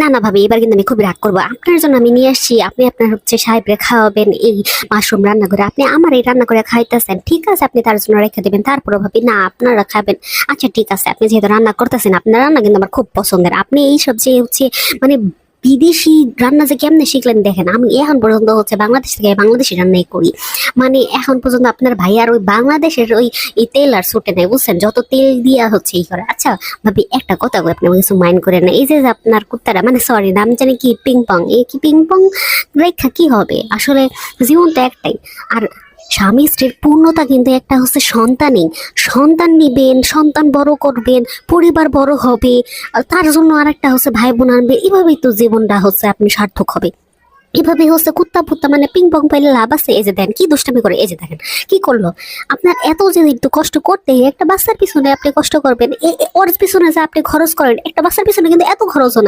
না না ভাবি, এবার কিন্তু আমি খুব রাগ করবো। আপনার জন্য আমি নিয়ে আসছি, আপনি আপনার হচ্ছে সাহেবরে খাওয়াবেন এই মাশরুম রান্না করে, আপনি আমার এই রান্না করে খাইতেছেন, ঠিক আছে আপনি তার জন্য রেখে দেবেন। তারপরে ভাবি না আপনারা খাবেন, আচ্ছা ঠিক আছে, আপনি যেহেতু রান্না করতেছেন, আপনার রান্না কিন্তু আমার খুব পছন্দের। আপনি এইসব যে হচ্ছে মানে বিদেশি রান্না যে কেমনে শিখলেন দেখেন, আমি এখন পর্যন্ত হচ্ছে বাংলাদেশ থেকে বাংলাদেশি রান্নাই করি, মানে এখন পর্যন্ত আপনার ভাই আর ওই বাংলাদেশের ওই এই তেল আর ছুটে নেই, বুঝছেন, যত তেল দিয়া হচ্ছে এই করে। আচ্ছা ভাবি একটা কথা কই, আপনি আমাকে কিছু মাইন্ড করেন না, এই যে যে আপনার কুত্তারা মানে সরি নাম জানি কি পিং পং, এই কি পিং পং রেখা কি হবে আসলে, জীবন তো একটাই। আর স্বামী স্ত্রীর পূর্ণতা কিন্তু একটা হচ্ছে সন্তানই, সন্তান নিবেন, সন্তান বড় করবেন, পরিবার বড় হবে, আর তার জন্য আরেকটা হচ্ছে ভাই বোন আনবে, এভাবেই তো জীবনটা হচ্ছে আপনি সার্থক হবে। এভাবে হচ্ছে কুত্তা পুত্তা মানে পিং পং পাইলে লাভ আছে? এই যে দেন কি দুষ্টামি করে, এই যে দেখেন কি করলো। আপনার এত যে একটু কষ্ট করতে একটা বাচ্চার পিছনে আপনি কষ্ট করবেন, ওর পিছনে যে আপনি খরচ করেন, একটা বাচ্চার পিছনে কিন্তু এত খরচ হয় না।